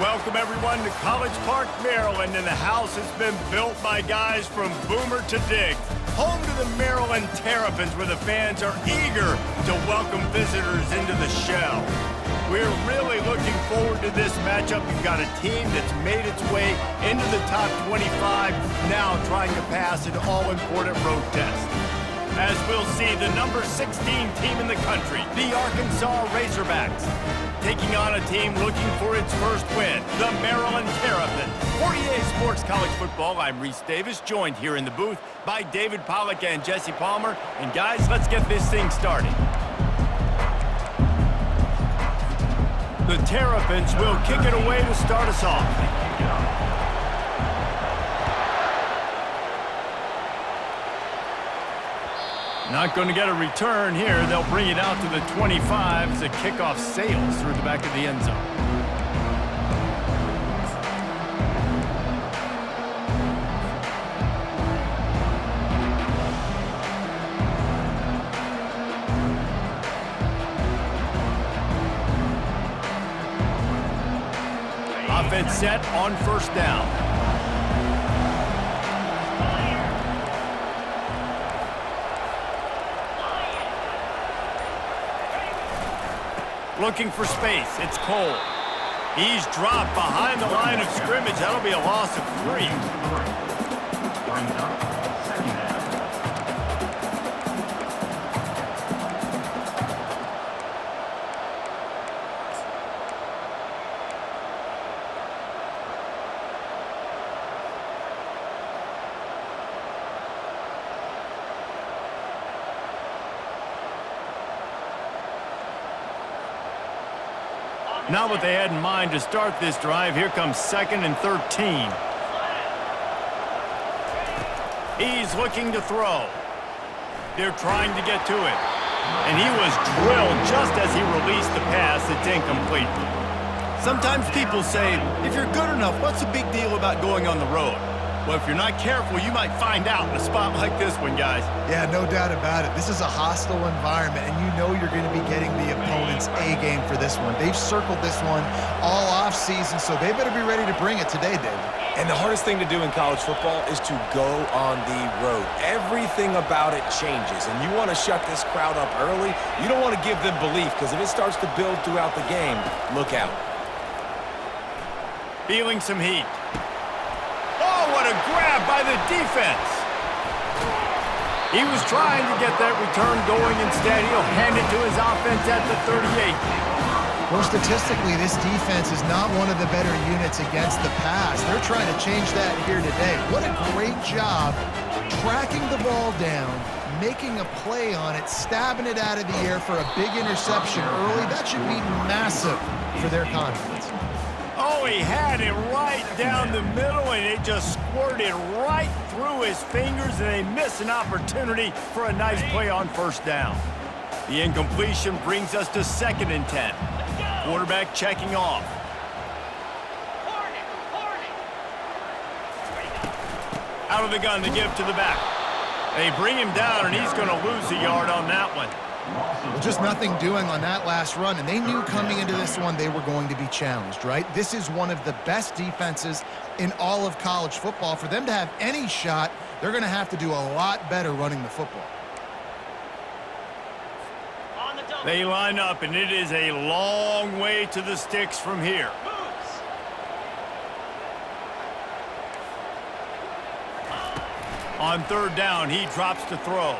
Welcome, everyone, to College Park, Maryland, and the house has been built by guys from Boomer to Diggs. Home to the Maryland Terrapins, where the fans are eager to welcome visitors into the shell. We're really looking forward to this matchup. You've got a team that's made its way into the top 25, now trying to pass an all-important road test. As we'll see, the number 16 team in the country, the Arkansas Razorbacks, taking on a team looking for its first win, the Maryland Terrapins. For EA Sports College Football, I'm Reese Davis, joined here in the booth by David Pollack and Jesse Palmer. And guys, let's get this thing started. The Terrapins will kick it away to start us off. Not going to get a return here. They'll bring it out to the 25 as the kickoff sails through the back of the end zone. Offense set on first down. Looking for space. It's Cole. He's dropped behind the line of scrimmage. That'll be a loss of 3. Not what they had in mind to start this drive. Here comes 2nd and 13. He's looking to throw. They're trying to get to it. And he was drilled just as he released the pass. It's incomplete. Sometimes people say, if you're good enough, what's the big deal about going on the road? Well, if you're not careful, you might find out in a spot like this one, guys. Yeah, no doubt about it. This is a hostile environment, and you know you're going to be getting the opponent's A game for this one. They've circled this one all offseason, so they better be ready to bring it today, David. And the hardest thing to do in college football is to go on the road. Everything about it changes, and you want to shut this crowd up early. You don't want to give them belief, because if it starts to build throughout the game, look out. Feeling some heat. Oh, what a grab by the defense. He was trying to get that return going. Instead, he'll hand it to his offense at the 38. Well, statistically, this defense is not one of the better units against the pass. They're trying to change that here today. What a great job tracking the ball down, making a play on it, stabbing it out of the air for a big interception early. That should be massive for their confidence. Oh, he had it right down the middle, and it just squirted right through his fingers, and they miss an opportunity for a nice play on first down. The incompletion brings us to 2nd and 10. Quarterback checking off. Out of the gun to give to the back. They bring him down, and he's going to lose a yard on that one. Well, just nothing doing on that last run, and they knew coming into this one they were going to be challenged, right? This is one of the best defenses in all of college football. For them to have any shot, they're going to have to do a lot better running the football. They line up, and it is a long way to the sticks from here. On 3rd down, he drops to throw.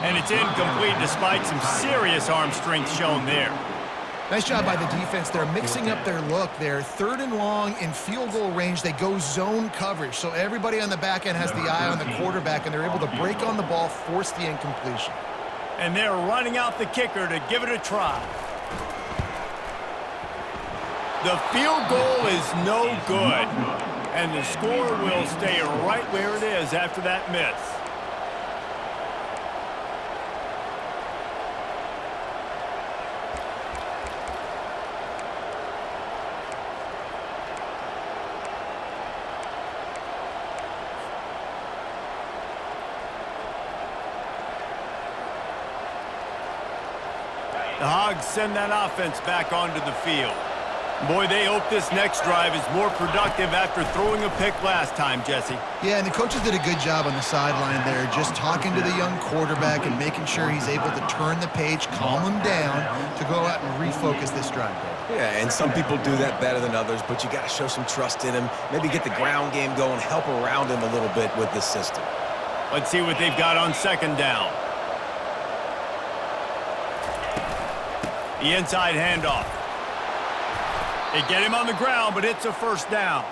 And it's incomplete despite some serious arm strength shown there. Nice job by the defense. They're mixing up their look there. 3rd and long in field goal range. They go zone coverage. So everybody on the back end has the eye on the quarterback, and they're able to break on the ball, force the incompletion. And they're running out the kicker to give it a try. The field goal is no good. And the score will stay right where it is after that miss. The Hogs send that offense back onto the field. Boy, they hope this next drive is more productive after throwing a pick last time, Jesse. Yeah, and the coaches did a good job on the sideline there, just talking to the young quarterback and making sure he's able to turn the page, calm him down to go out and refocus this drive. Yeah, and some people do that better than others, but you got to show some trust in him, maybe get the ground game going, help around him a little bit with this system. Let's see what they've got on second down. The inside handoff. They get him on the ground, but it's a first down.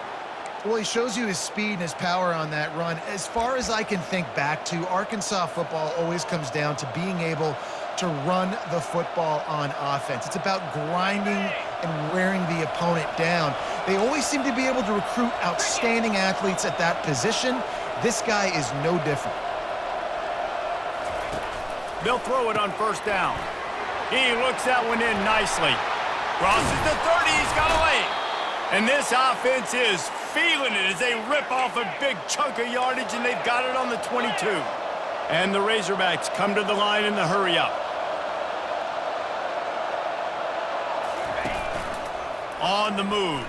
Well, he shows you his speed and his power on that run. As far as I can think back to, Arkansas football always comes down to being able to run the football on offense. It's about grinding and wearing the opponent down. They always seem to be able to recruit outstanding athletes at that position. This guy is no different. They'll throw it on first down. He looks that one in nicely. Crosses the 30, he's got a lane. And this offense is feeling it as they rip off a big chunk of yardage, and they've got it on the 22. And the Razorbacks come to the line in the hurry-up. On the move.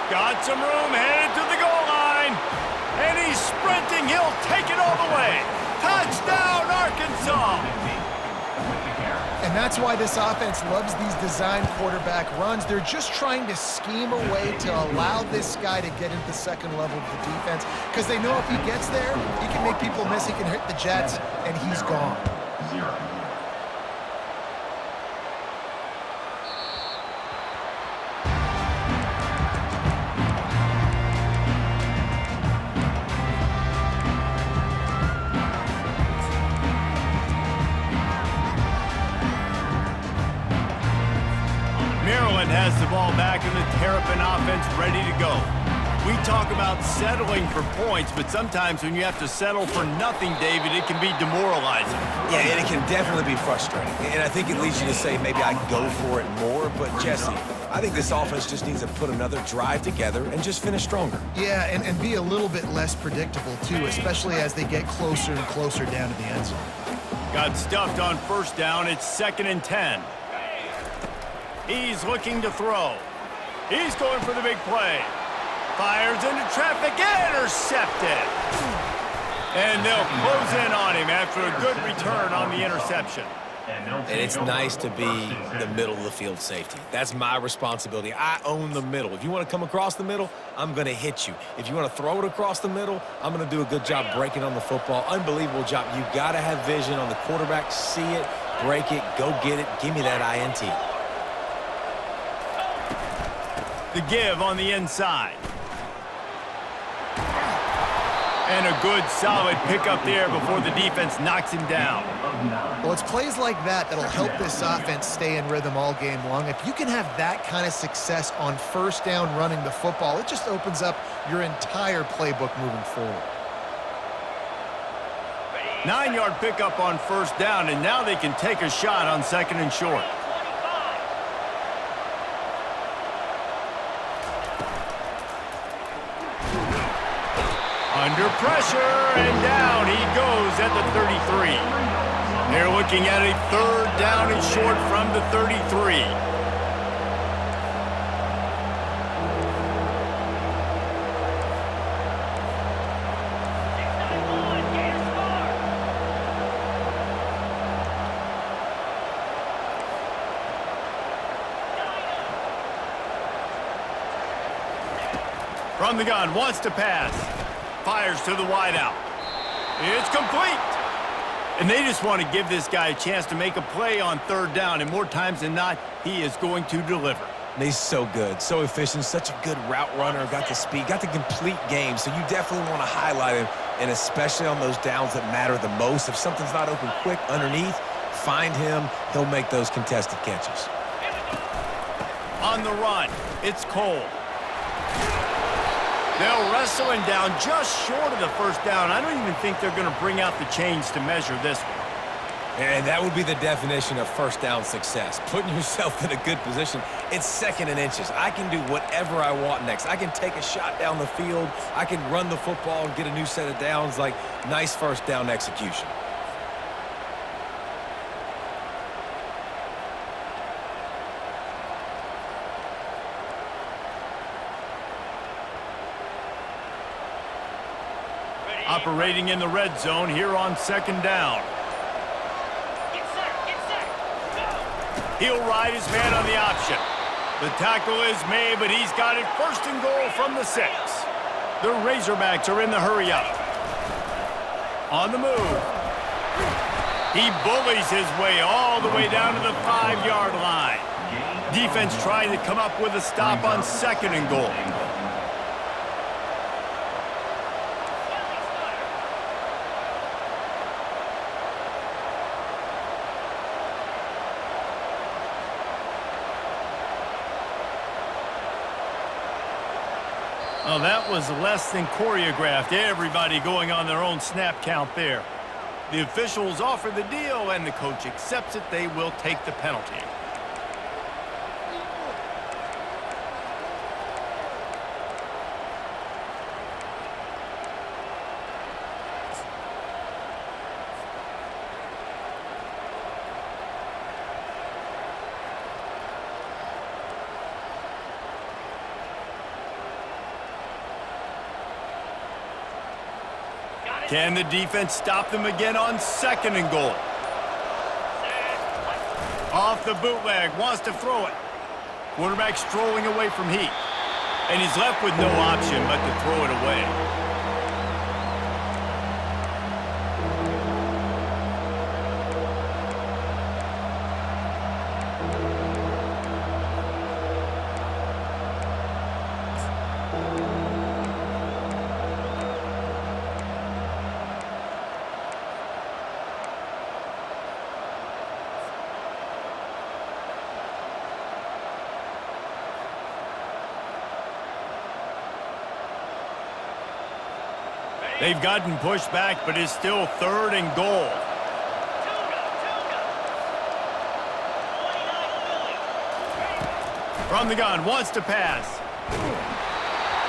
Got some room, headed to the goal line. And he's sprinting, he'll take it all the way. Touchdown, Arkansas! And that's why this offense loves these design quarterback runs. They're just trying to scheme a way to allow this guy to get into the second level of the defense, because they know if he gets there, he can make people miss, he can hit the Jets, and he's gone. Maryland has the ball back and the Terrapin offense ready to go. We talk about settling for points, but sometimes when you have to settle for nothing, David, it can be demoralizing. Yeah, and it can definitely be frustrating. And I think it leads you to say maybe I go for it more. But, Jesse, I think this offense just needs to put another drive together and just finish stronger. Yeah, and be a little bit less predictable, too, especially as they get closer and closer down to the end zone. Got stuffed on first down. It's 2nd and 10. He's looking to throw. He's going for the big play. Fires into traffic, intercepted. And they'll close in on him after a good return on the interception. And it's nice to be the middle of the field safety. That's my responsibility. I own the middle. If you want to come across the middle, I'm going to hit you. If you want to throw it across the middle, I'm going to do a good job breaking on the football. Unbelievable job. You got to have vision on the quarterback. See it, break it, go get it. Give me that INT. The give on the inside. And a good, solid pickup there before the defense knocks him down. Well, it's plays like that that'll help this offense stay in rhythm all game long. If you can have that kind of success on first down running the football, it just opens up your entire playbook moving forward. 9-yard pickup on first down, and now they can take a shot on 2nd and short. Under pressure, and down he goes at the 33. They're looking at a 3rd down and short from the 33. From the gun, wants to pass. Fires to the wideout. It's complete. And they just want to give this guy a chance to make a play on 3rd down, and more times than not, he is going to deliver. He's so good, so efficient, such a good route runner, got the speed, got the complete game, so you definitely want to highlight him, and especially on those downs that matter the most. If something's not open quick underneath, find him. He'll make those contested catches. On the run, it's Cole. They'll wrestle him down just short of the 1st down. I don't even think they're going to bring out the chains to measure this one. And that would be the definition of first down success, putting yourself in a good position. It's 2nd and inches. I can do whatever I want next. I can take a shot down the field. I can run the football and get a new set of downs. Like, nice first down execution. Operating in the red zone here on second down. He'll ride his man on the option. The tackle is made, but he's got it first and goal from the 6. The Razorbacks are in the hurry-up. On the move. He bullies his way all the way down to the 5-yard line. Defense trying to come up with a stop on second and goal. Oh, that was less than choreographed. Everybody going on their own snap count there. The officials offer the deal, and the coach accepts it. They will take the penalty. Can the defense stop them again on second and goal? Off the bootleg, wants to throw it. Quarterback strolling away from heat. And he's left with no option but to throw it away. They've gotten pushed back, but it's still third and goal. From the gun, wants to pass.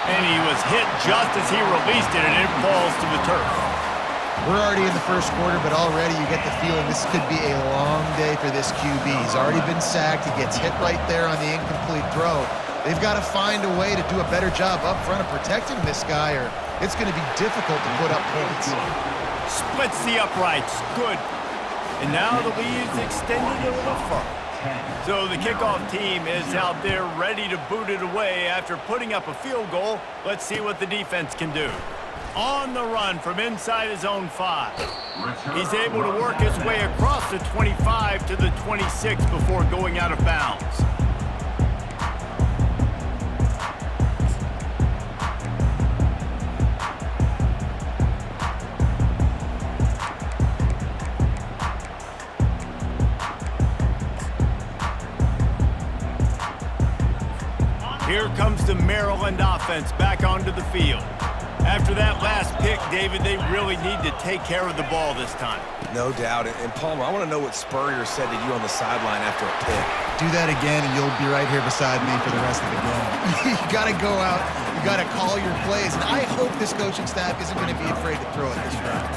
And he was hit just as he released it, and it falls to the turf. We're already in the first quarter, but already you get the feeling this could be a long day for this QB. He's already been sacked. He gets hit right there on the incomplete throw. They've got to find a way to do a better job up front of protecting this guy, or it's going to be difficult to put up points. Splits the uprights. Good. And now the lead's extended a little further. So the kickoff team is out there ready to boot it away after putting up a field goal. Let's see what the defense can do. On the run from inside his own 5. He's able to work his way across the 25 to the 26 before going out of bounds. Here comes the Maryland offense back onto the field. After that last pick, David, they really need to take care of the ball this time. No doubt. And Palmer, I want to know what Spurrier said to you on the sideline after a pick. Do that again, and you'll be right here beside me for the rest of the game. You got to go out. You got to call your plays. And I hope this coaching staff isn't going to be afraid to throw it this round.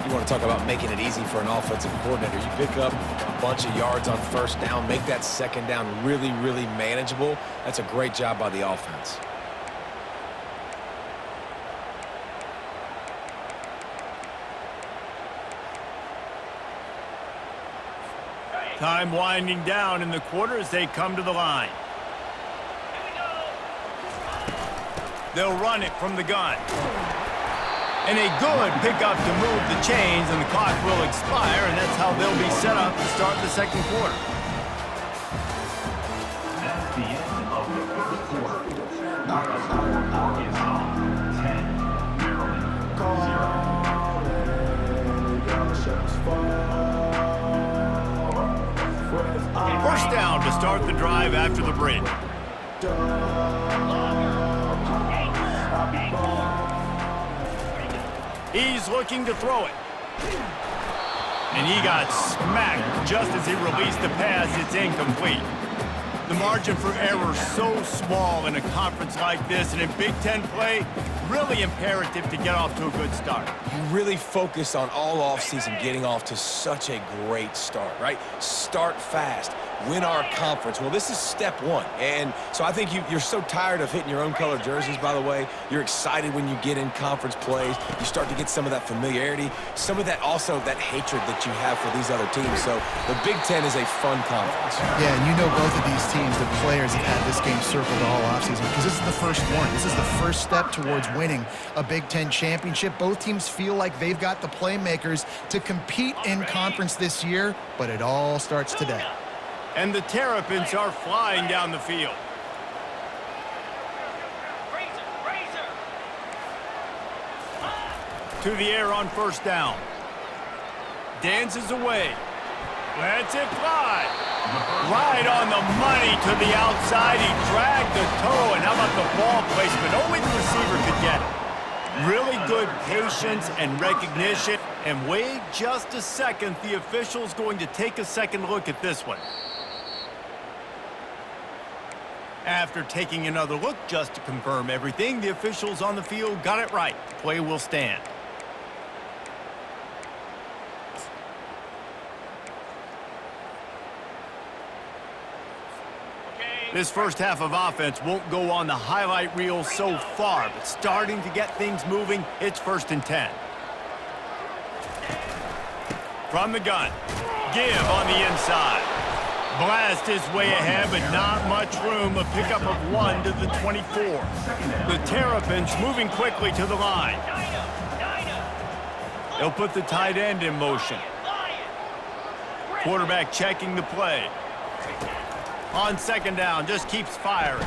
You want to talk about making it easy for an offensive coordinator. You pick up a bunch of yards on first down, make that second down really, really manageable. That's a great job by the offense. Time winding down in the quarter as they come to the line. They'll run it from the gun. And a good pickup to move the chains, and the clock will expire, and that's how they'll be set up to start the second quarter. That's the end of the first quarter. Our score, Arkansas 10, Maryland 0. First down to start the drive after the break. He's looking to throw it. And he got smacked just as he released the pass. It's incomplete. The margin for error so small in a conference like this, and in Big Ten play, really imperative to get off to a good start. You really focus on all offseason getting off to such a great start, right? Start fast. win our conference. Well, this is step one. And so I think you're so tired of hitting your own color jerseys, by the way. You're excited when you get in conference plays. You start to get some of that familiarity, some of that also that hatred that you have for these other teams. So the Big Ten is a fun conference. Yeah, and you know both of these teams, the players have had this game circled all offseason because this is the first one. This is the first step towards winning a Big Ten championship. Both teams feel like they've got the playmakers to compete in conference this year, but it all starts today. And the Terrapins are flying down the field. To the air on first down. Dances away. Lets it fly. Right on the money to the outside. He dragged the toe. And how about the ball placement? Only the receiver could get it. Really good patience and recognition. And wait just a second. The official's going to take a second look at this one. After taking another look just to confirm everything, the officials on the field got it right. Play will stand. This first half of offense won't go on the highlight reel so far, but starting to get things moving, it's 1st and 10. From the gun, give on the inside. Blast his way ahead, but not much room. A pickup of 1 to the 24. The Terrapins moving quickly to the line. They'll put the tight end in motion. Quarterback checking the play. On 2nd down, just keeps firing.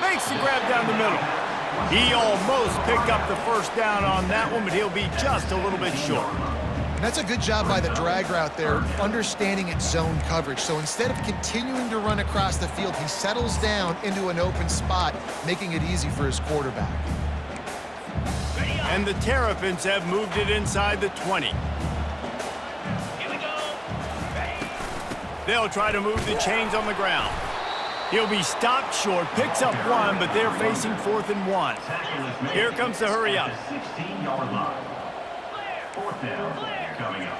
Makes the grab down the middle. He almost picked up the 1st down on that one, but he'll be just a little bit short. And that's a good job by the drag route there, understanding its zone coverage. So instead of continuing to run across the field, he settles down into an open spot, making it easy for his quarterback. And the Terrapins have moved it inside the 20. They'll try to move the chains on the ground. He'll be stopped short, picks up 1, but they're facing 4th and 1. Here comes the hurry up. 16-yard line. 4th down coming up.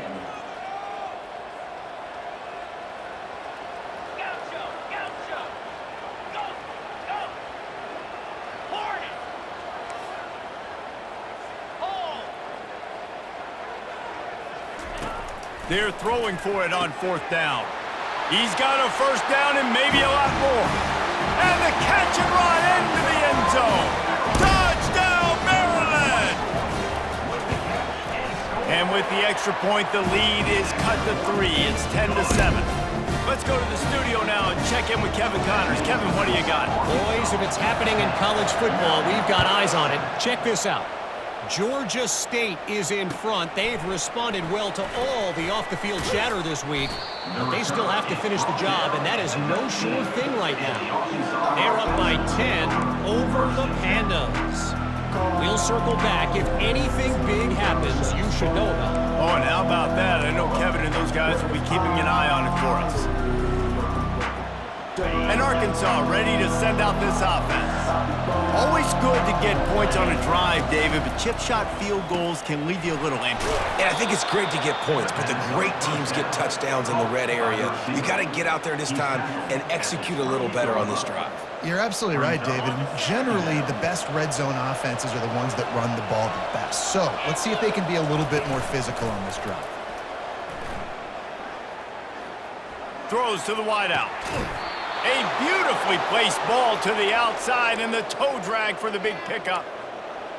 They're throwing for it on 4th down. He's got a 1st down and maybe a lot more. And the catch and run into the end zone. Touchdown, Maryland! And with the extra point, the lead is cut to 3. It's 10-7. Let's go to the studio now and check in with Kevin Connors. Kevin, what do you got? Boys, if it's happening in college football, we've got eyes on it. Check this out. Georgia State is in front. They've responded well to all the off-the-field chatter this week, but they still have to finish the job, and that is no sure thing right now. They're up by 10 over the Pandas. We'll circle back. If anything big happens, you should know about it. Oh, and how about that? I know Kevin and those guys will be keeping an eye on it for us. And Arkansas ready to send out this offense. Always good to get points on a drive, David, but chip shot field goals can leave you a little empty. And I think it's great to get points, but the great teams get touchdowns in the red area. You got to get out there this time and execute a little better on this drive. You're absolutely right, David. Generally, the best red zone offenses are the ones that run the ball the best. So let's see if they can be a little bit more physical on this drive. Throws to the wideout. A beautifully placed ball to the outside and the toe drag for the big pickup.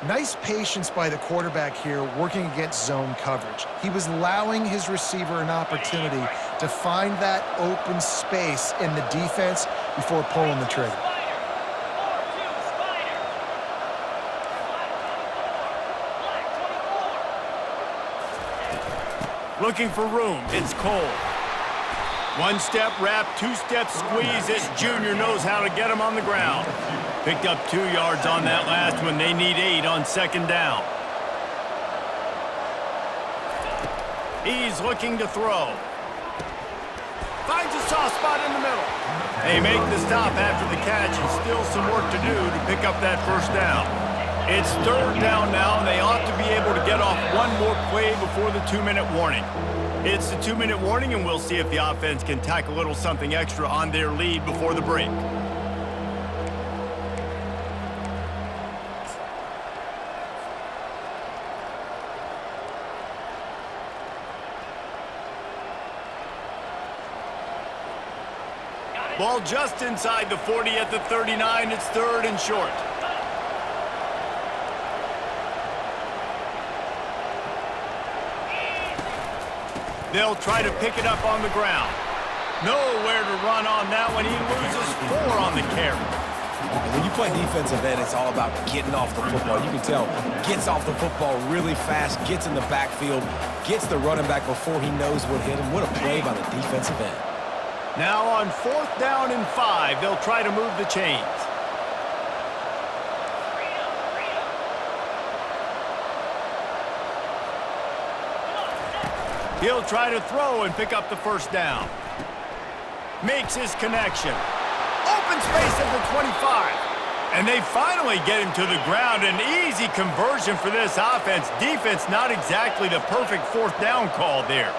Nice patience by the quarterback here working against zone coverage. He was allowing his receiver an opportunity to find that open space in the defense before pulling the trigger. Looking for room. It's Cole. One-step wrap, two-step squeeze. This junior knows how to get him on the ground. Picked up 2 yards on that last one. They need 8 on 2nd down. He's looking to throw. Finds a soft spot in the middle. They make the stop after the catch, and still some work to do to pick up that 1st down. It's 3rd down now, and they ought to be able to get off one more play before the 2-minute warning. It's the 2-minute warning, and we'll see if the offense can tack a little something extra on their lead before the break. Ball just inside the 40 at the 39. It's 3rd and short. They'll try to pick it up on the ground. Nowhere to run on that one. He loses 4 on the carry. And when you play defensive end, it's all about getting off the football. You can tell, gets off the football really fast, gets in the backfield, gets the running back before he knows what hit him. What a play by the defensive end. Now on 4th down and 5, they'll try to move the chains. He'll try to throw and pick up the 1st down. Makes his connection. Open space at the 25. And they finally get him to the ground. An easy conversion for this offense. Defense not exactly the perfect 4th down call there.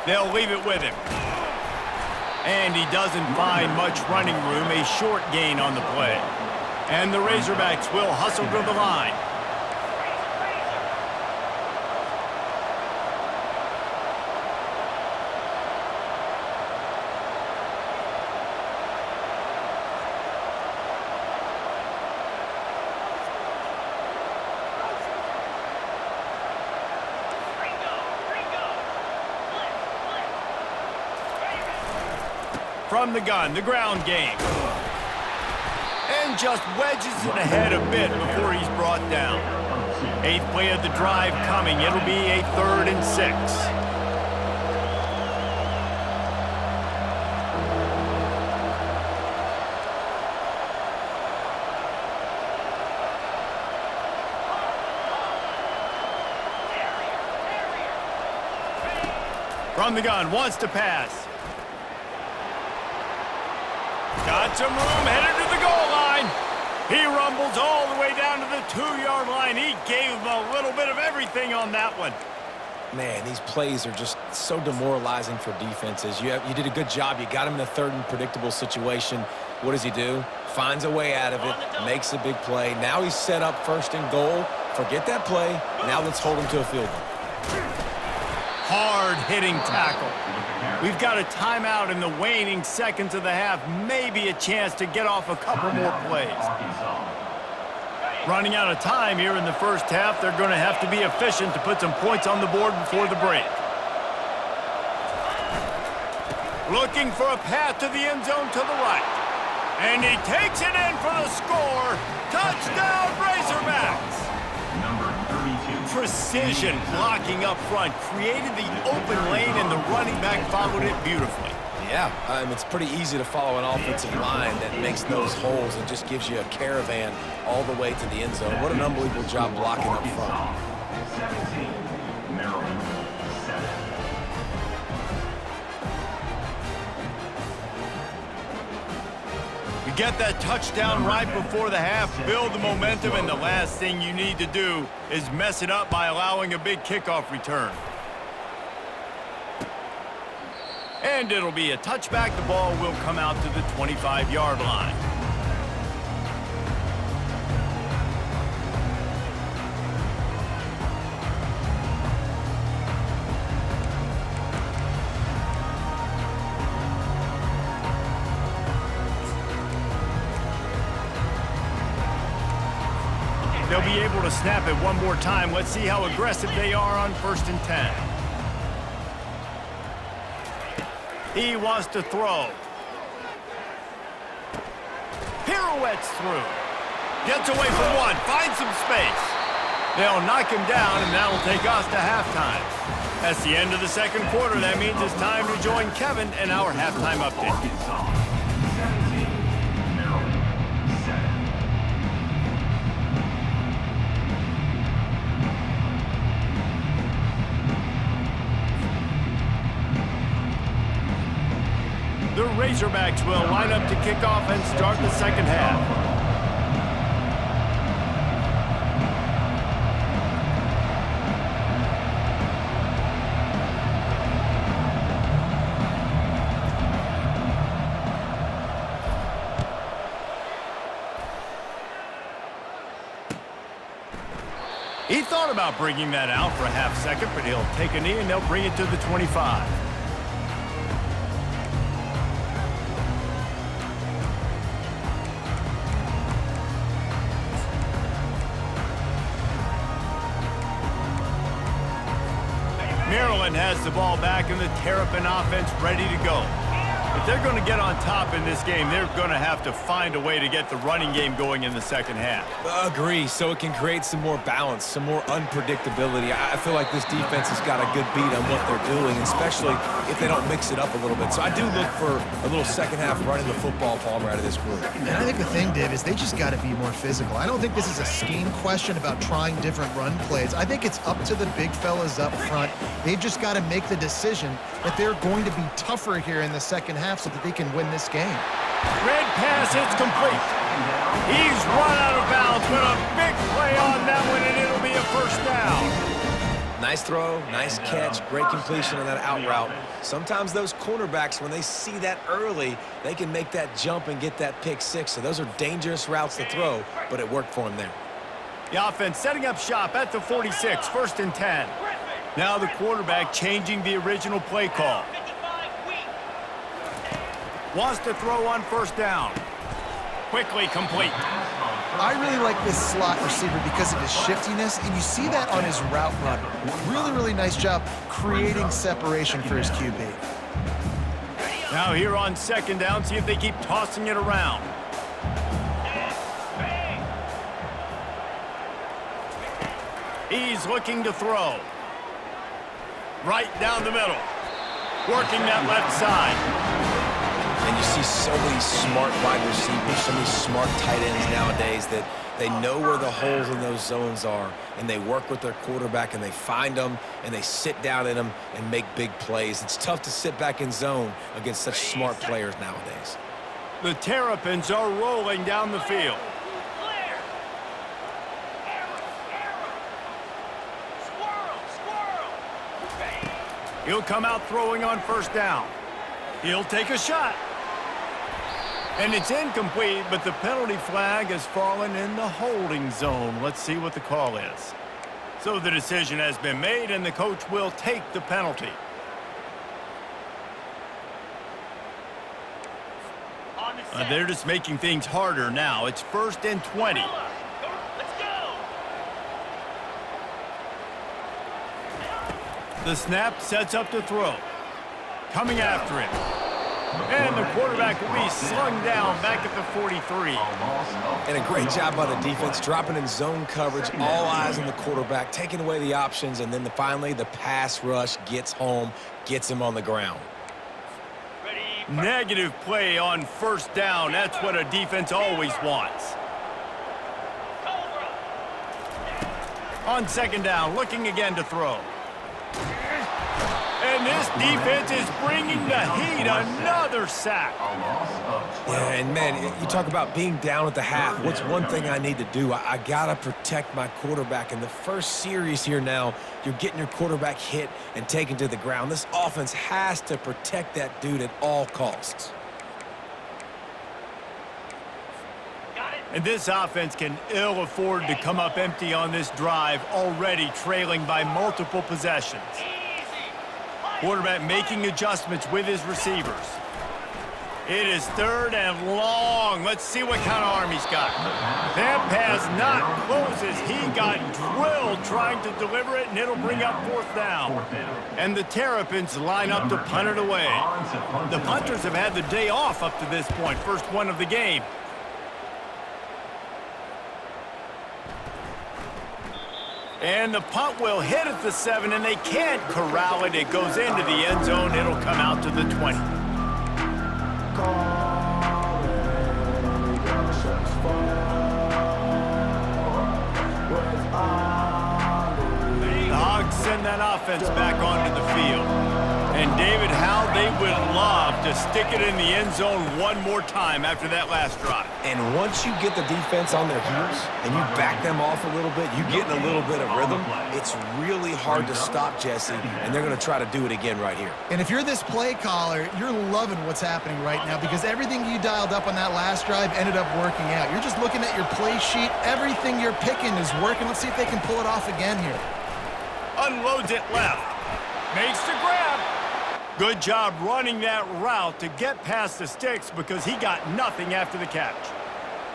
They'll leave it with him. And he doesn't find much running room. A short gain on the play. And the Razorbacks will hustle to the line. From the gun, the ground game. And just wedges it ahead a bit before he's brought down. 8th play of the drive coming. It'll be a 3rd and 6. From the gun, wants to pass. Got some room, headed to the goal line. He rumbles all the way down to the 2-yard line. He gave him a little bit of everything on that one. Man, these plays are just so demoralizing for defenses. You did a good job. You got him in a 3rd and predictable situation. What does he do? Finds a way out of it, makes a big play. Now he's set up 1st and goal. Forget that play. Now let's hold him to a field goal. Hard-hitting tackle. We've got a timeout in the waning seconds of the half. Maybe a chance to get off a couple more plays. Running out of time here in the 1st half. They're going to have to be efficient to put some points on the board before the break. Looking for a path to the end zone to the right. And he takes it in for the score. Touchdown, Razorbacks! Precision blocking up front, created the open lane, and the running back followed it beautifully. Yeah, it's pretty easy to follow an offensive line that makes those holes and just gives you a caravan all the way to the end zone. What an unbelievable job blocking up front. 17, Maryland, 7. You get that touchdown right before the half, build the momentum, and the last thing you need to do is mess it up by allowing a big kickoff return. And it'll be a touchback. The ball will come out to the 25-yard line. They'll be able to snap it one more time. Let's see how aggressive they are on 1st and 10. He wants to throw. Pirouettes through. Gets away from one. Finds some space. They'll knock him down, and that'll take us to halftime. That's the end of the 2nd quarter. That means it's time to join Kevin in our halftime update. Arkansas, 17, Maryland, 7. The Razorbacks will line up to kick off and start the 2nd half. He thought about bringing that out for a half second, but he'll take a knee and they'll bring it to the 25. Maryland has the ball back and the Terrapin offense ready to go. If they're going to get on top in this game, they're going to have to find a way to get the running game going in the second half. Agree, so it can create some more balance, some more unpredictability. I feel like this defense has got a good beat on what they're doing, especially if they don't mix it up a little bit. So I do look for a little second half running the football, Palmer, out of this group. And I think the thing, Dave, is they just got to be more physical. I don't think this is a scheme question about trying different run plays. I think it's up to the big fellas up front. They've just got to make the decision that they're going to be tougher here in the second half so that they can win this game. Red pass, it's complete. He's run out of bounds, but a big play on that one, and it'll be a first down. Nice throw, nice catch, great completion on that out route. Sometimes those cornerbacks, when they see that early, they can make that jump and get that pick six. So those are dangerous routes to throw, but it worked for him there. The offense setting up shop at the 46, 1st and 10. Now the quarterback changing the original play call. Wants to throw on first down. Quickly complete. I really like this slot receiver because of his shiftiness, and you see that on his route run. Really, really nice job creating separation for his QB. Now here on second down, see if they keep tossing it around. He's looking to throw. Right down the middle. Working that left side. And you see so many smart wide receivers, so many smart tight ends nowadays that they know where the holes in those zones are, and they work with their quarterback, and they find them, and they sit down in them and make big plays. It's tough to sit back in zone against such smart players nowadays. The Terrapins are rolling down the field. He'll come out throwing on first down. He'll take a shot. And it's incomplete, but the penalty flag has fallen in the holding zone. Let's see what the call is. So the decision has been made, and the coach will take the penalty. They're just making things harder now. It's 1st and 20. The snap sets up to throw. Coming after him. And the quarterback will be slung down back at the 43. And a great job by the defense, dropping in zone coverage, all eyes on the quarterback, taking away the options, and then finally the pass rush gets home, gets him on the ground. Negative play on first down. That's what a defense always wants. On second down, looking again to throw. And this defense is bringing the heat. Another sack. Yeah, and man, you talk about being down at the half. What's one thing I need to do? I got to protect my quarterback. In the first series here now, you're getting your quarterback hit and taken to the ground. This offense has to protect that dude at all costs. And this offense can ill afford to come up empty on this drive, already trailing by multiple possessions. Quarterback making adjustments with his receivers. It is 3rd and long. Let's see what kind of arm he's got. That pass not closes. He got drilled trying to deliver it, and it'll bring up 4th down. And the Terrapins line up to punt it away. The punters have had the day off up to this point. First one of the game. And the punt will hit at the 7, and they can't corral it. It goes into the end zone. It'll come out to the 20. The Hogs send that offense back onto the field. And David, how they would love to stick it in the end zone one more time after that last drive. And once you get the defense on their heels and you back them off a little bit, you get in a little bit of rhythm, it's really hard to stop Jesse, and they're going to try to do it again right here. And if you're this play caller, you're loving what's happening right now because everything you dialed up on that last drive ended up working out. You're just looking at your play sheet. Everything you're picking is working. Let's see if they can pull it off again here. Unloads it left. Makes the grab. Good job running that route to get past the sticks because he got nothing after the catch.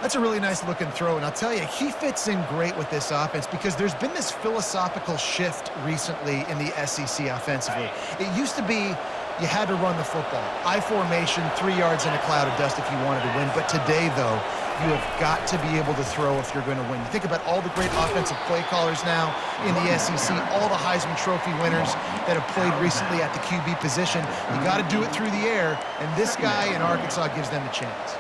That's a really nice looking throw, and I'll tell you, he fits in great with this offense because there's been this philosophical shift recently in the SEC offensively. It used to be you had to run the football. I formation, 3 yards in a cloud of dust if you wanted to win. But today, though, you have got to be able to throw if you're going to win. You think about all the great offensive play callers now in the SEC, all the Heisman Trophy winners that have played recently at the QB position. You got to do it through the air, and this guy in Arkansas gives them a chance.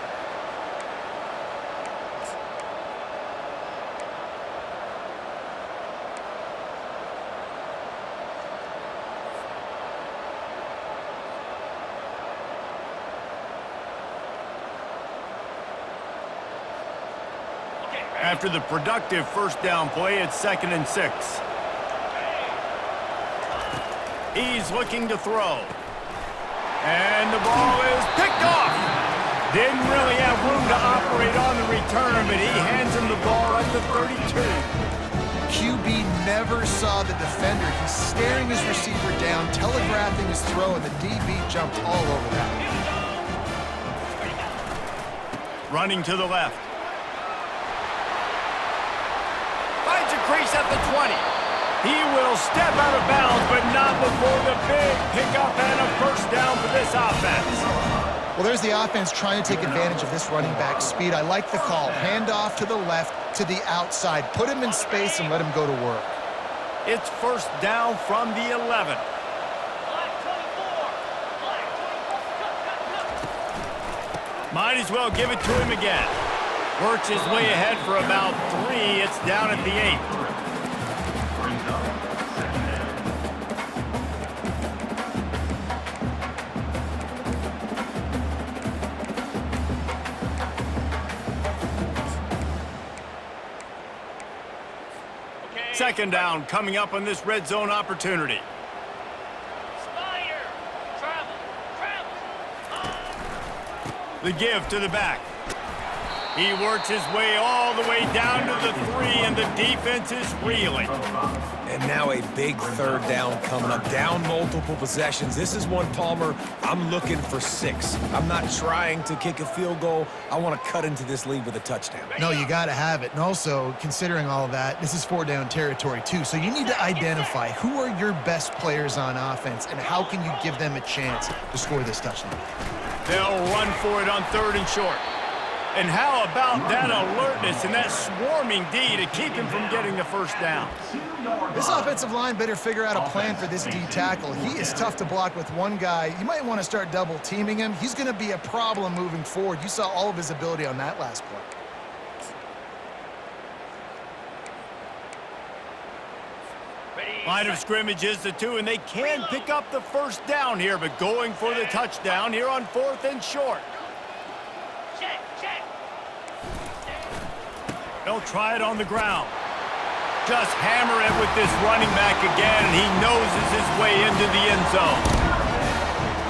After the productive first down play, it's 2nd and 6. He's looking to throw. And the ball is picked off. Didn't really have room to operate on the return, but he hands him the ball at the 32. QB never saw the defender. He's staring his receiver down, telegraphing his throw, and the DB jumped all over that. Running to the left. Finds a crease at the 20. He will step out of bounds, but not before the big pickup and a first down for this offense. Well, there's the offense trying to take advantage of this running back speed. I like the call. Hand off to the left, to the outside. Put him in space and let him go to work. It's first down from the 11. Might as well give it to him again. Works his way ahead for about 3. It's down at the 8. Second down coming up on this red zone opportunity. The give to the back. He works his way all the way down to the 3, and the defense is reeling. And now a big third down coming up. Down multiple possessions. This is one, Palmer, I'm looking for 6. I'm not trying to kick a field goal. I want to cut into this lead with a touchdown. No, you got to have it. And also, considering all of that, this is 4-down territory, too. So you need to identify who are your best players on offense and how can you give them a chance to score this touchdown. They'll run for it on 3rd and short. And how about that alertness and that swarming D to keep him from getting the first down? This offensive line better figure out a plan for this D tackle. He is tough to block with one guy. You might want to start double teaming him. He's going to be a problem moving forward. You saw all of his ability on that last play. Line of scrimmage is the 2, and they can pick up the first down here, but going for the touchdown here on 4th and short. They'll try it on the ground. Just hammer it with this running back again, and he noses his way into the end zone.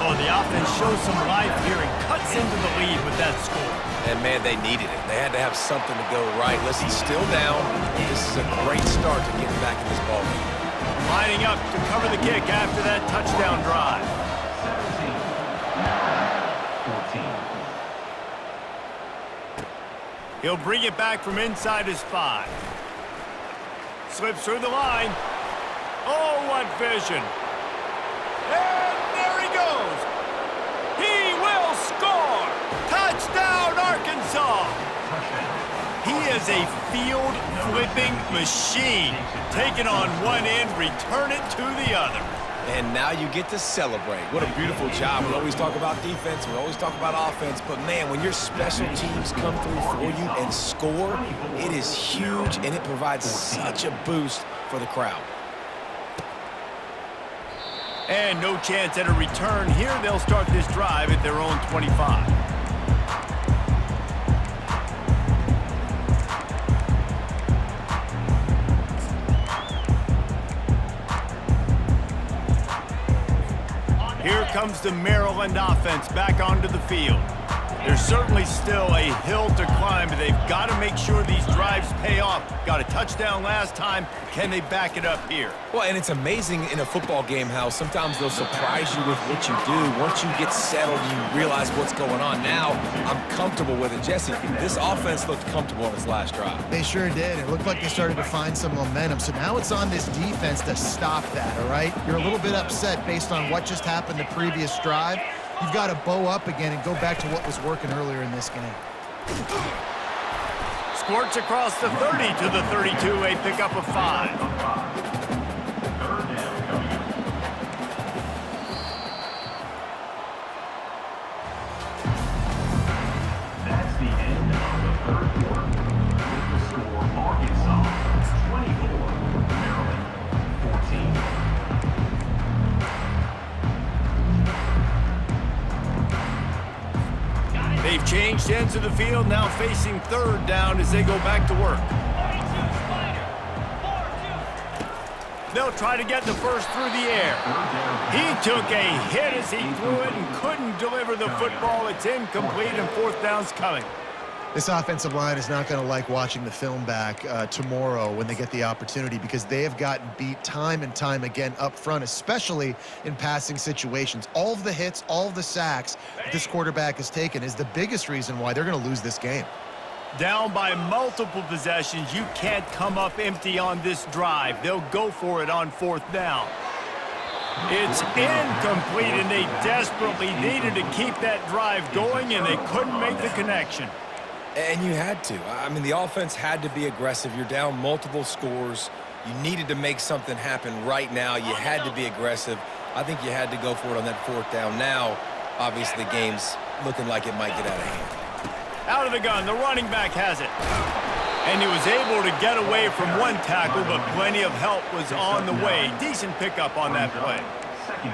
Oh, the offense shows some life here and cuts into the lead with that score. And, man, they needed it. They had to have something to go right. Listen, still down. This is a great start to getting back in this ballgame. Lining up to cover the kick after that touchdown drive. 14. He'll bring it back from inside his 5. Slips through the line. Oh, what vision. And there he goes. He will score. Touchdown, Arkansas. He is a field-flipping machine. Take it on one end, return it to the other. And now you get to celebrate. What a beautiful job. We always talk about defense. We always talk about offense. But, man, when your special teams come through for you and score, it is huge, and it provides such a boost for the crowd. And no chance at a return here. They'll start this drive at their own 25. Here comes the Maryland offense back onto the field. There's certainly still a hill to climb, but they've got to make sure these drives pay off. Got a touchdown last time. Can they back it up here? Well, and it's amazing in a football game how sometimes they'll surprise you with what you do. Once you get settled and you realize what's going on, now I'm comfortable with it. Jesse, this offense looked comfortable in its last drive. They sure did. It looked like they started to find some momentum. So now it's on this defense to stop that, all right? You're a little bit upset based on what just happened the previous drive. You've got to bow up again and go back to what was working earlier in this game. Squirts across the 30 to the 32, a pickup of 5. That's the end of the third quarter. With the score, Arkansas 24, Maryland 14. They've changed ends of the field, now facing third down as they go back to work. They'll try to get the first through the air. He took a hit as he threw it and couldn't deliver the football. It's incomplete and fourth down's coming. This offensive line is not going to like watching the film back tomorrow when they get the opportunity, because they have gotten beat time and time again up front, especially in passing situations. All of the hits, all of the sacks that this quarterback has taken is the biggest reason why they're going to lose this game. Down by multiple possessions, you can't come up empty on this drive. They'll go for it on fourth down. It's incomplete, and they desperately needed to keep that drive going, and they couldn't make the connection. And you had to. I mean, the offense had to be aggressive. You're down multiple scores. You needed to make something happen right now. You had to be aggressive. I think you had to go for it on that fourth down. Now, obviously, the game's looking like it might get out of hand. Out of the gun, the running back has it. And he was able to get away from one tackle, but plenty of help was on the way. Decent pickup on that play.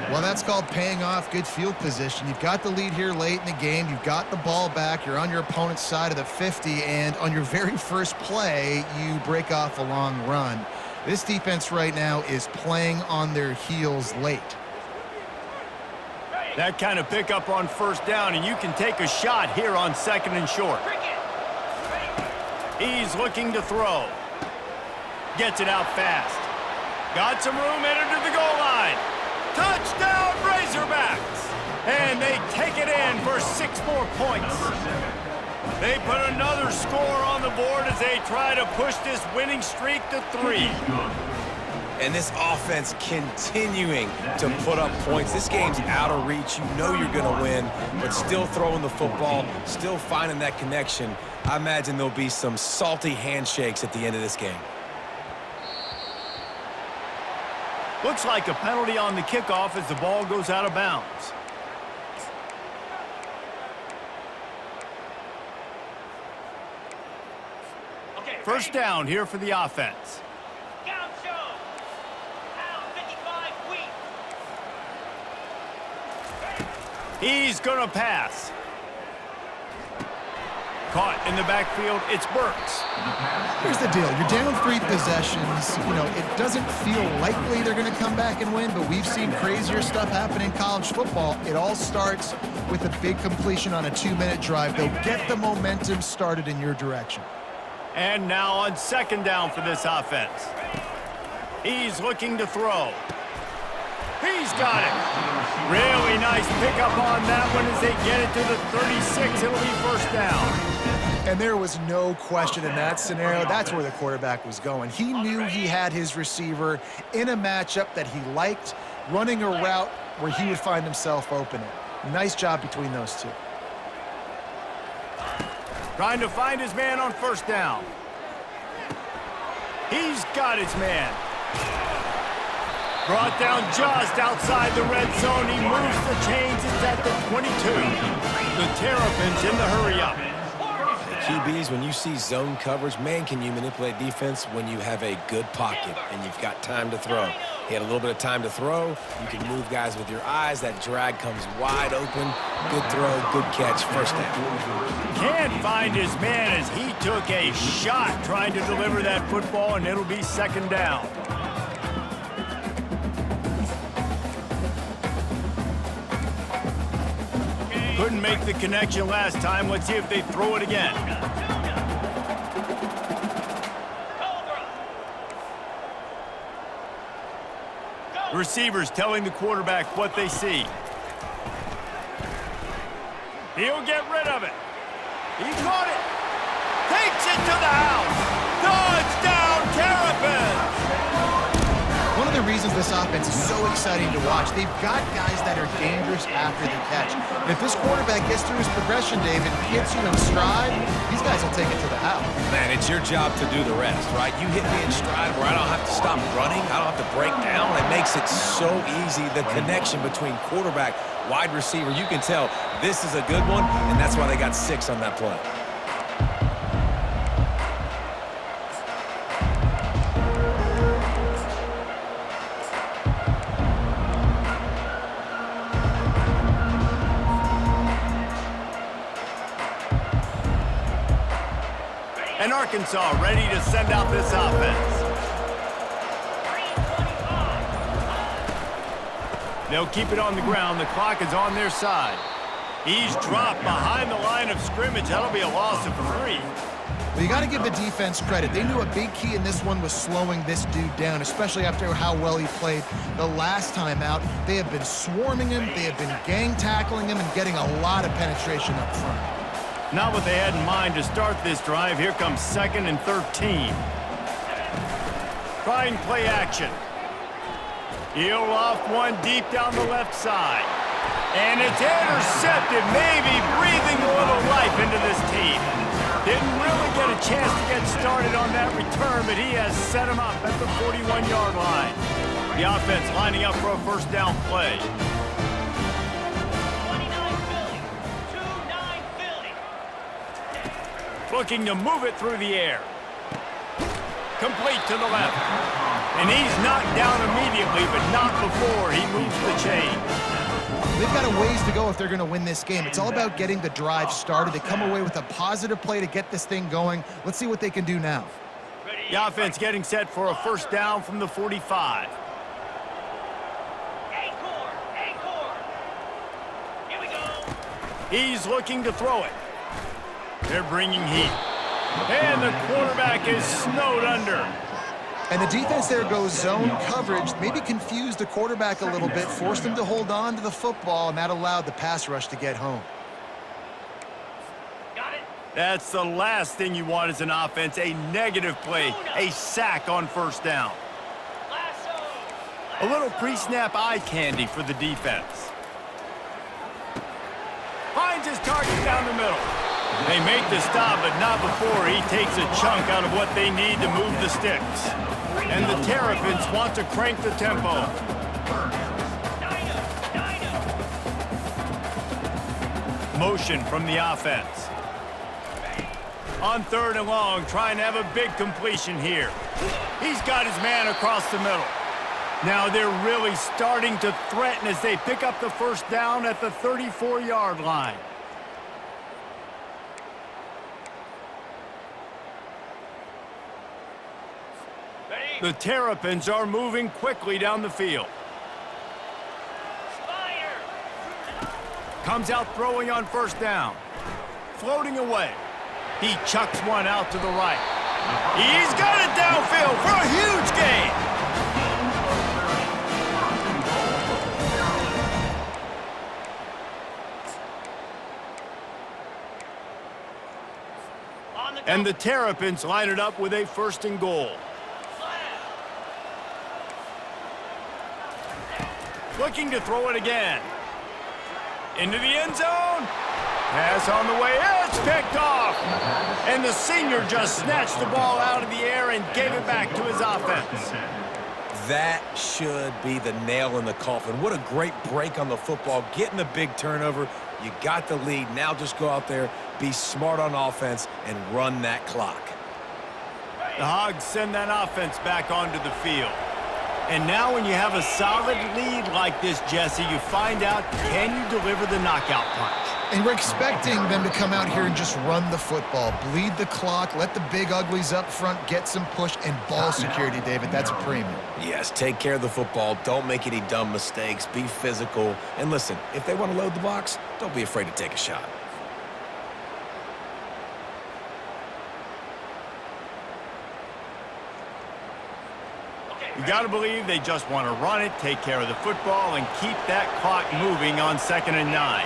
Well, that's called paying off good field position. You've got the lead here late in the game. You've got the ball back. You're on your opponent's side of the 50, and on your very first play, you break off a long run. This defense right now is playing on their heels late. That kind of pickup on first down, and you can take a shot here on second and short. He's looking to throw. Gets it out fast. Got some room, headed to the goal line. Touchdown, Razorbacks! And they take it in for 6 more points. They put another score on the board as they try to push this winning streak to 3. And this offense continuing to put up points. This game's out of reach. You know you're going to win, but still throwing the football, still finding that connection. I imagine there'll be some salty handshakes at the end of this game. Looks like a penalty on the kickoff as the ball goes out of bounds. First down here for the offense. He's going to pass. Caught in the backfield, it's Burks. Here's the deal. You're down 3 possessions. You know, it doesn't feel likely they're going to come back and win, but we've seen crazier stuff happen in college football. It all starts with a big completion on a 2-minute drive. They'll get the momentum started in your direction. And now on second down for this offense. He's looking to throw. He's got it. Really nice pickup on that one as they get it to the 36. It'll be first down. And there was no question in that scenario. That's where the quarterback was going. He knew he had his receiver in a matchup that he liked, running a route where he would find himself open. Nice job between those two. Trying to find his man on first down. He's got his man. Brought down just outside the red zone. He moves the chains. It's at the 22. The Terrapins in the hurry-up. QBs, when you see zone coverage, man, can you manipulate defense when you have a good pocket and you've got time to throw. He had a little bit of time to throw. You can move guys with your eyes. That drag comes wide open. Good throw, good catch, first down. Can't find his man as he took a shot trying to deliver that football, and it'll be second down. Couldn't make the connection last time. Let's see if they throw it again. Receivers telling the quarterback what they see. He'll get rid of it. He caught it. Takes it to the house. Touchdown, Terrapins! One of the reasons this offense is so exciting to watch, they've got guys that are dangerous after the catch. If this quarterback gets through his progression, David, hits you in stride, these guys will take it to the house. Man, it's your job to do the rest, right? You hit me in stride where I don't have to stop running. I don't have to break down. It makes it so easy. The connection between quarterback, wide receiver, you can tell this is a good one, and that's why they got 6 on that play. And Arkansas ready to send out this offense. They'll keep it on the ground. The clock is on their side. He's dropped behind the line of scrimmage. That'll be a loss of 3. Well, you got to give the defense credit. They knew a big key in this one was slowing this dude down, especially after how well he played the last time out. They have been swarming him. They have been gang tackling him and getting a lot of penetration up front. Not what they had in mind to start this drive. Here comes 2nd and 13. Trying play action. He'll off one deep down the left side. And it's intercepted, maybe breathing a little life into this team. Didn't really get a chance to get started on that return, but he has set him up at the 41-yard line. The offense lining up for a first down play. Looking to move it through the air. Complete to the left. And he's knocked down immediately, but not before he moves the chain. They've got a ways to go if they're going to win this game. It's all about getting the drive started. They come away with a positive play to get this thing going. Let's see what they can do now. The offense getting set for a first down from the 45. Here we go. He's looking to throw it. They're bringing heat. And the quarterback is snowed under. And the defense there goes zone coverage, maybe confused the quarterback a little bit, forced him to hold on to the football, and that allowed the pass rush to get home. Got it. That's the last thing you want as an offense, a negative play, a sack on first down. A little pre-snap eye candy for the defense. Finds his target down the middle. They make the stop, but not before he takes a chunk out of what they need to move the sticks. And the Terrapins want to crank the tempo. Motion from the offense. On 3rd and long, trying to have a big completion here. He's got his man across the middle. Now they're really starting to threaten as they pick up the first down at the 34-yard line. The Terrapins are moving quickly down the field. Comes out throwing on first down. Floating away. He chucks one out to the right. He's got it downfield for a huge gain. And the Terrapins line it up with a 1st and goal. Looking to throw it again. Into the end zone. Pass on the way. It's picked off. And the senior just snatched the ball out of the air and gave it back to his offense. That should be the nail in the coffin. What a great break on the football, getting the big turnover. You got the lead. Now just go out there, be smart on offense, and run that clock. The Hogs send that offense back onto the field. And now when you have a solid lead like this, Jesse, you find out, can you deliver the knockout punch? And we're expecting them to come out here and just run the football, bleed the clock, let the big uglies up front get some push, and ball security, David. That's a premium. Yes, take care of the football. Don't make any dumb mistakes. Be physical. And listen, if they want to load the box, don't be afraid to take a shot. You got to believe they just want to run it, take care of the football, and keep that clock moving on 2nd and 9.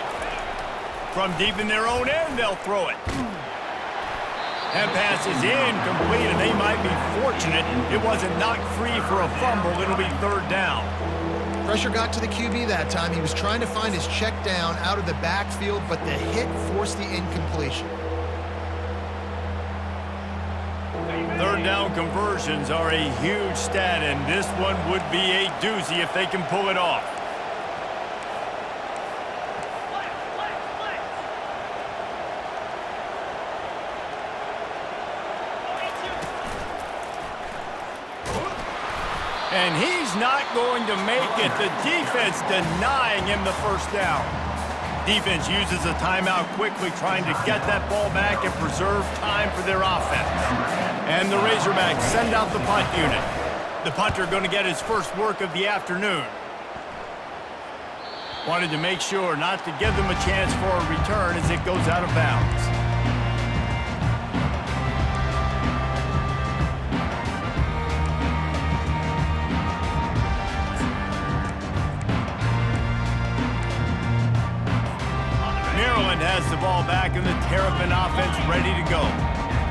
From deep in their own end, they'll throw it. That pass is incomplete, and they might be fortunate it wasn't knocked free for a fumble. It'll be 3rd down. Pressure got to the QB that time. He was trying to find his check down out of the backfield, but the hit forced the incompletion. 3rd down conversions are a huge stat, and this one would be a doozy if they can pull it off. And he's not going to make it. The defense denying him the 1st down. Defense uses a timeout quickly, trying to get that ball back and preserve time for their offense. And the Razorbacks send out the punt unit. The punter going to get his first work of the afternoon. Wanted to make sure not to give them a chance for a return as it goes out of bounds. Maryland has the ball back and the Terrapin offense ready to go.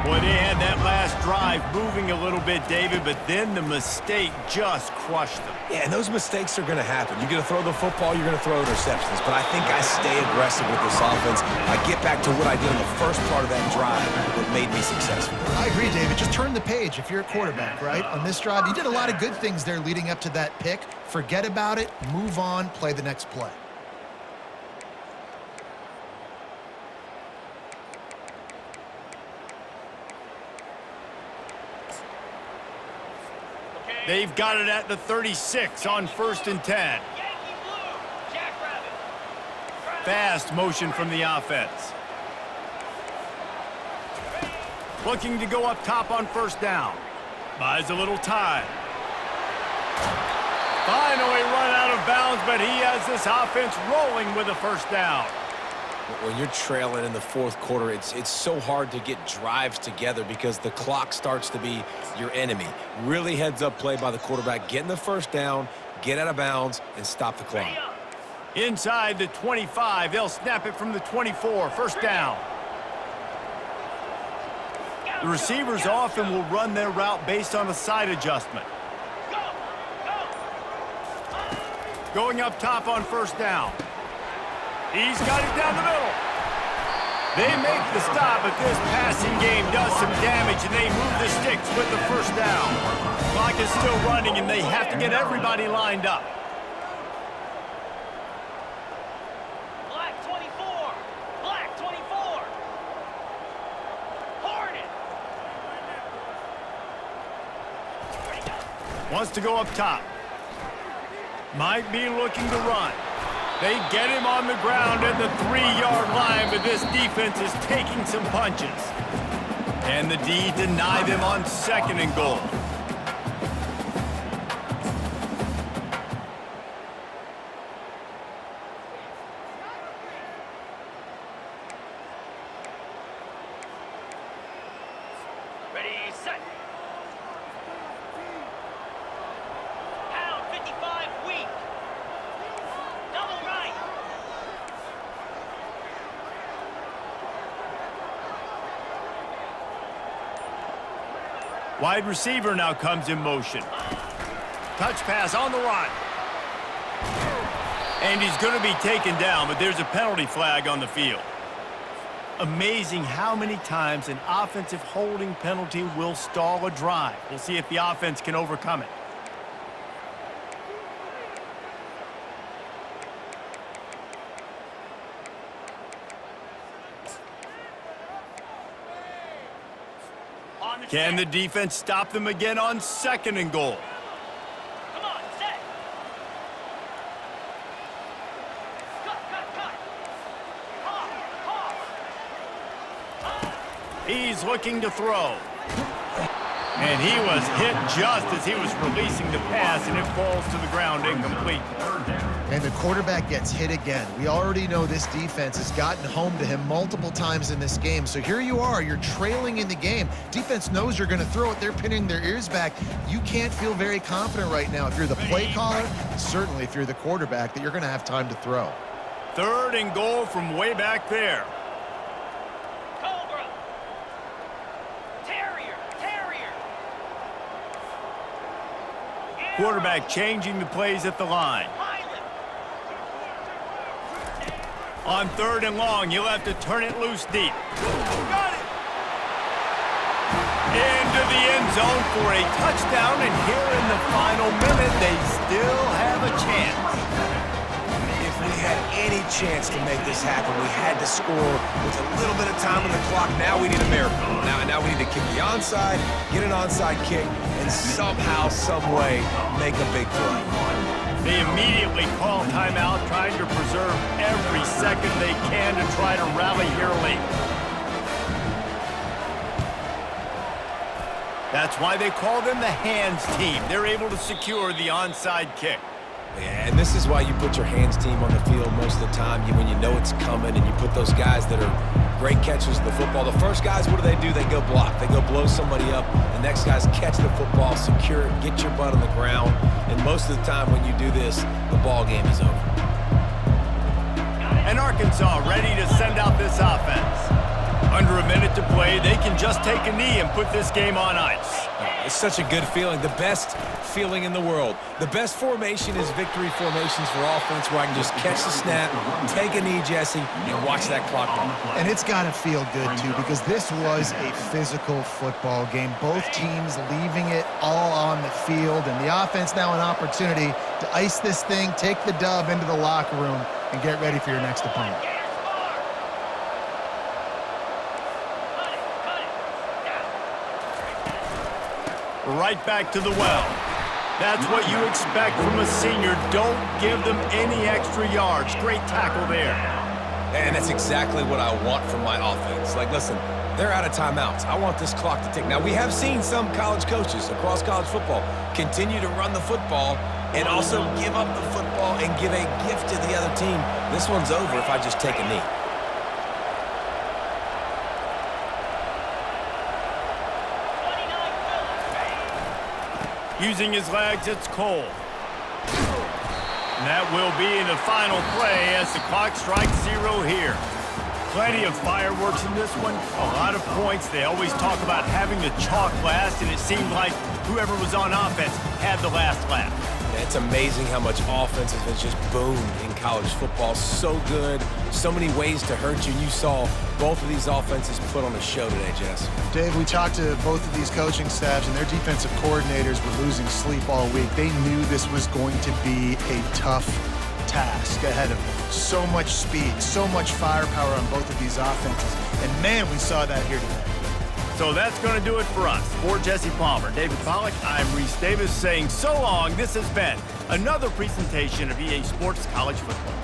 Boy, they had that last drive moving a little bit, David, but then the mistake just crushed them. Yeah, and those mistakes are going to happen. You're going to throw the football, you're going to throw interceptions. But I think I stay aggressive with this offense. I get back to what I did in the first part of that drive that made me successful. I agree, David. Just turn the page if you're a quarterback, right? On this drive, you did a lot of good things there leading up to that pick. Forget about it, move on, play the next play. They've got it at the 36 on 1st and 10. Fast motion from the offense. Looking to go up top on 1st down. Buys a little time. Finally run out of bounds, but he has this offense rolling with a 1st down. When you're trailing in the 4th quarter, it's so hard to get drives together because the clock starts to be your enemy. Really heads-up play by the quarterback. Getting the 1st down, get out of bounds, and stop the clock. Inside the 25, they'll snap it from the 24. 1st down. The receivers often will run their route based on a side adjustment. Going up top on 1st down. He's got it down the middle. They make the stop, but this passing game does some damage, and they move the sticks with the 1st down. Clock is still running, and they have to get everybody lined up. Black 24. Black 24. Hornet. Wants to go up top. Might be looking to run. They get him on the ground at the 3-yard line, but this defense is taking some punches. And the D deny them on 2nd and goal. Ready, set. Pound 55 weak. Double right. Wide receiver now comes in motion. Touch pass on the run. And he's going to be taken down, but there's a penalty flag on the field. Amazing how many times an offensive holding penalty will stall a drive. We'll see if the offense can overcome it. Can the defense stop them again on 2nd and goal? Come on, set. Cut. Pause. He's looking to throw. And he was hit just as he was releasing the pass, and it falls to the ground incomplete. And the quarterback gets hit again. We already know this defense has gotten home to him multiple times in this game. So here you are, you're trailing in the game. Defense knows you're going to throw it. They're pinning their ears back. You can't feel very confident right now if you're the play caller, certainly if you're the quarterback, that you're going to have time to throw. 3rd and goal from way back there. Cobra. Terrier. Quarterback changing the plays at the line. On 3rd and long, you'll have to turn it loose deep. Got it! Into the end zone for a touchdown, and here in the final minute, they still have a chance. If we had any chance to make this happen, we had to score with a little bit of time on the clock. Now we need a miracle. Now we need to kick the onside, get an onside kick, and somehow, some way, make a big play. They immediately call timeout, trying to preserve every second they can to try to rally here late. That's why they call them the hands team. They're able to secure the onside kick. Yeah, and this is why you put your hands team on the field most of the time when you know it's coming, and you put those guys that are great catchers of the football. The first guys, what do? They go block. They go blow somebody up. The next guys catch the football, secure it, get your butt on the ground. And most of the time when you do this, the ball game is over. And Arkansas ready to send out this offense. Under a minute to play, they can just take a knee and put this game on ice. It's such a good feeling, the best feeling in the world. The best formation is victory formations for offense, where I can just catch the snap, take a knee, Jesse, and watch that clock run. And it's got to feel good, too, because this was a physical football game. Both teams leaving it all on the field, and the offense now an opportunity to ice this thing, take the dub into the locker room, and get ready for your next opponent. Right back to the well. That's what you expect from a senior. Don't give them any extra yards. Great tackle there. And that's exactly what I want from my offense. Like, listen, they're out of timeouts. I want this clock to tick. Now, we have seen some college coaches across college football continue to run the football and also give up the football and give a gift to the other team. This one's over if I just take a knee. Using his legs, it's Cole. And that will be in the final play as the clock strikes 0 here. Plenty of fireworks in this one, a lot of points. They always talk about having the chalk last, and it seemed like whoever was on offense had the last laugh. It's amazing how much offense has just boomed in college football. So good, so many ways to hurt you. And you saw both of these offenses put on a show today, Jess. Dave, we talked to both of these coaching staffs, and their defensive coordinators were losing sleep all week. They knew this was going to be a tough task ahead of them. So much speed, so much firepower on both of these offenses. And, man, we saw that here today. So that's going to do it for us. For Jesse Palmer, David Pollack, I'm Reese Davis saying so long. This has been another presentation of EA Sports College Football.